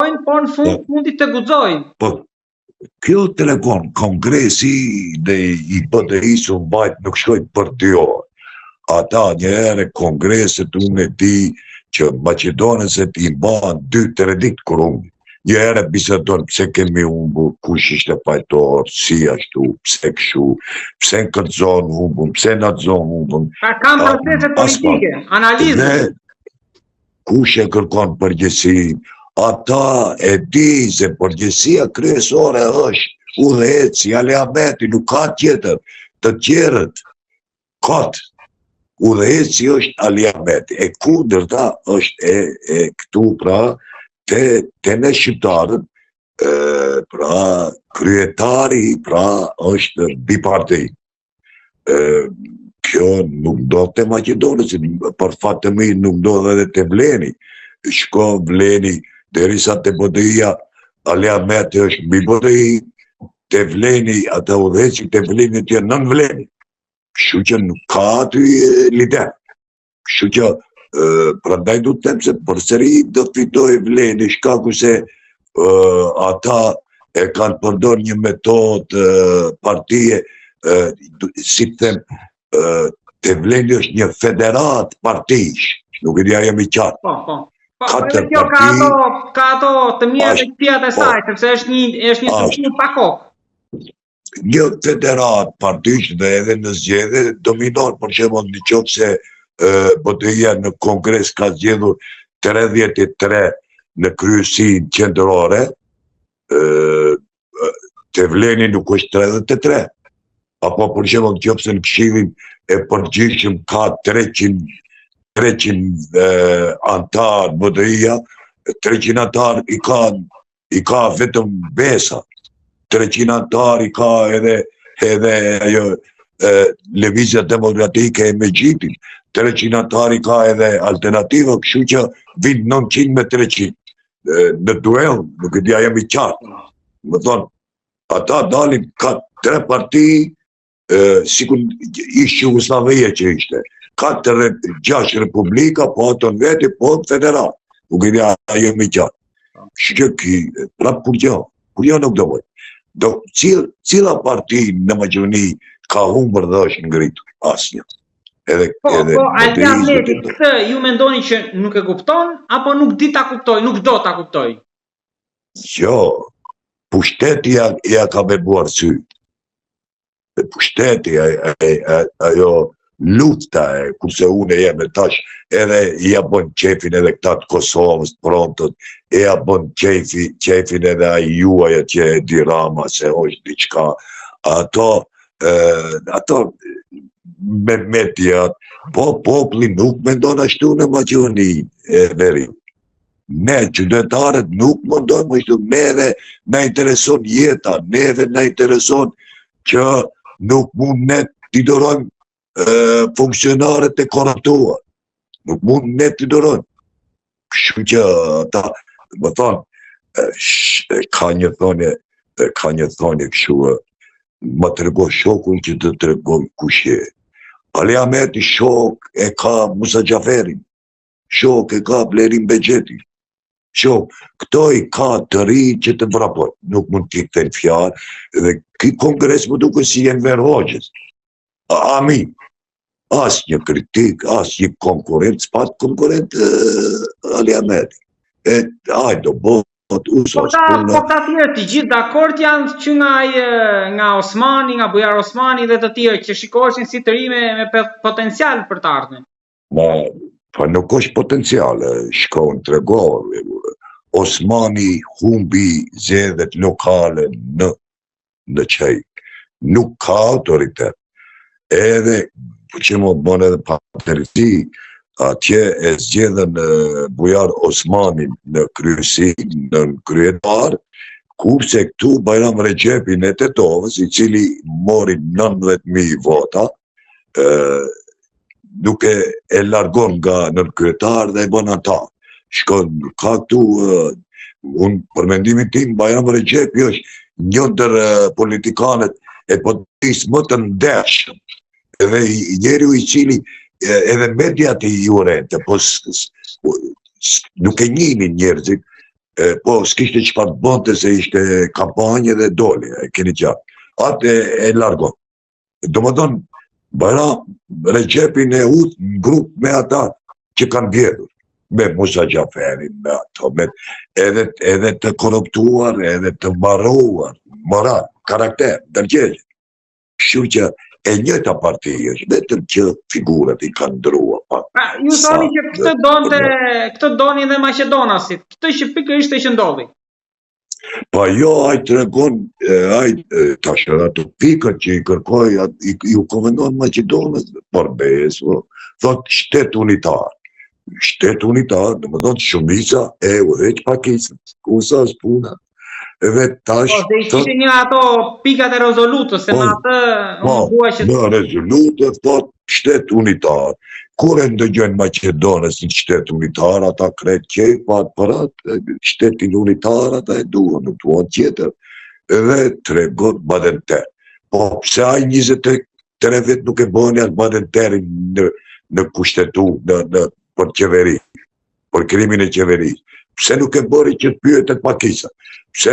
shkojnë, po në fundit të guxojnë. Po, kjo telefon, kongresi dhe i BDI-s u mbajt nuk shkojnë për 2 orë. Ata njëherë kongreset unë e di që Maqedonëse t'i mbanë 2-3 ditë kur unë. Njëherë bisedon pse kemi humbur, kush ishte fajtor, si ashtu, pse kështu, pse në këtë zonë humbun, pse në atë zonë humbun. Pra kam procese politike, analizë. Dhe kush e kërkon përgjegjësi, ata e di se përgjegjësia kryesore është udhëheci, Ali Ahmeti, nuk ka tjetër, të tjerët kot. Udhëheci është Ali Ahmeti, e kundërta është e këtu pra te ne shqiptarët, pra kryetari pra është biparti. Kjo nuk do të Maqedonës, për fat të mirë nuk do edhe të Vleni. Shko Vleni, derisa të BDI-ja, Ali Ahmeti është mbi BDI, të Vleni, ata udhëheci të Vleni të janë nën Vleni. Kështu që nuk ka aty lider. Kështu që prandaj du të them se përsëri do të fitoj Vleni, shkaku se ata e kanë përdor një metodë partije, si të them, të Vleni është një federat partish, nuk e di a jemi qartë. Po, kjo ka ato të mira dhe këtijat e saj, sepse është një strukturë pa kokë. Një federat partish dhe edhe në zgjedhje dominon, për shembull në qoftë se BDI-ja në kongres ka zgjedhur 33 në kryesinë qendrore, te Vleni nuk është 33. Apo për shembull në qoftë se në këshillin e përgjithshëm ka 300 antar BDI-ja, 300 antar i ka vetëm Besa. 300 antar i ka edhe ajo Lëvizja Demokratike e Mexhitit, 300 antar i ka edhe Alternativa, kështu që vinë 900 me 300 në duel, nuk e di a jemi qartë. Më thonë, ata dalin ka 3 parti, sikur ishte Jugosllavia që ishte, 4-6 republika, po ato në veti, po federal, nuk e di a jemi qartë. Kështu që prapë kur jo nuk do vojnë. Cila parti në Maqedoni ka humbur dhe është ngritur? Asnjë. Po, Ali Ahmeti, këtë ju mendoni që nuk e kupton, apo nuk di ta kuptoj, nuk do ta kuptoj? Jo, pushteti ja ka bebuar sy. Pushteti, ajo lufta, kurse unë jam tash, edhe ja bën qefin edhe këta të Kosovës, prontët, ja bën qefin edhe a juaja që e di Rama, se është diçka. Ato me tjatë, po popli nuk mendon ashtu në Maqedoni e Veriut. Ne, qytetarët, nuk mendojmë ashtu, neve na intereson jeta, neve na intereson që nuk mund ne t'i dorojmë funksionarët e korruptuar. Nuk mund ne t'i dorojmë. Kështu që ata, më thonë, ka një thonje kështu, më tregoj shokun që të tregoj kush je. Ali Ahmeti shok e ka Musa Xhaferin, shok e ka Blerin Bexhetin, shok, këto i ka të ri që të vrapojnë, nuk mund t'i kthejnë fjalë, dhe ky kongres më duket si janë verhoqës. Amin. As një kritik, as një konkurent, s'pat konkurent Ali Ahmeti. Ajdo, po ta tjerë të gjithë dakord janë që nga Osmani, nga Bujar Osmani dhe të tjerë që shikoheshin si të ri me potencial për të ardhmen. Po nuk është potencial, shkon tregor. Osmani humbi zgjedhjet lokale në qej. Nuk ka autoritet. Edhe që më bënë edhe partneriti, atje e zgjedhen Bujar Osmanin në kryesi, në kryetar, kurse këtu Bajram Recepin e Tetovës, i cili mori 19.000 vota, nuk e largon nga në kryetar dhe e bën ata. Shkon, ka këtu, unë për mendimin tim, Bajram Recepi është një ndër politikanët e politisë më të ndershëm, edhe njeriu i cili edhe mediat i urente, po nuk e njihnin njerëzit, po s'kishte çfarë të bënte se ishte kampanje dhe doli, e keni qartë. Atë e largon. Domethënë, Recepin e ut në grup me ata që kanë vjedhur, me Musa Gjaferin, me ato, edhe të korruptuar, edhe të mbarruar, moral, karakter, ndërgjegje. Kështu që e njëjta parti është, vetëm që figurat i kanë ndrua pak. Ju thoni që këtë doni dhe Maqedonasit, këtë që pikërisht e që ndodhi. Pa jo, ai tregon, tash ato pikët që i kërkoi, ju komendon Maqedonës, por beso, thot shtet unitar. Shtet unitar, domethënë shumica e udhëheq Pakistan, ku sa puna. Edhe tash dhe ishte një ato pikat e rezolutës, se me atë bua që në rezolutë thot shtet unitar. Kur e ndëgjojnë Maqedonës në shtet unitar, ata kret qepat për atë, shtetin unitar ata e duan, nuk duan tjetër, edhe tregon Badenter. Po pse ai 23 vjet nuk e bëni atë Badenterin në kushtetu, për qeveri, për krimin e qeverisë? Pse nuk e bëri që të pyetet Pakistan? Pse